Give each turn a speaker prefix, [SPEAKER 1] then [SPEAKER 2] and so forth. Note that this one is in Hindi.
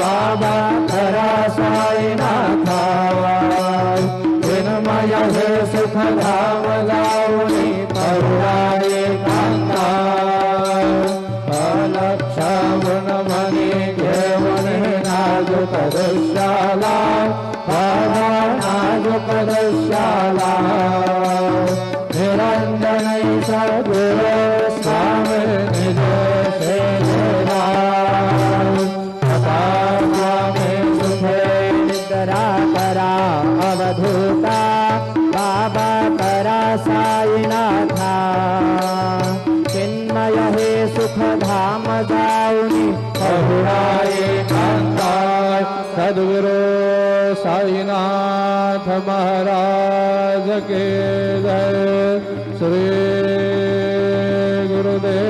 [SPEAKER 1] बाबा खरा साईनाथा चिन्मय हे सुख धाम जाऊनी परुराये कांता अलक्षा गुण मनी घेऊन नाजुक दृश्याला बाबा नाजुक दृश्याला निरंजन सद्गुरु स्वामी निज सेवा स्वामी सुखे निद्रा करा अवधूता बाबा करा साईनाथा चिन्मय हे सुख धाम जाऊनी पहुराये कांता सद्गुरु साईनाथ महाराज के जय श्री गुरुदेव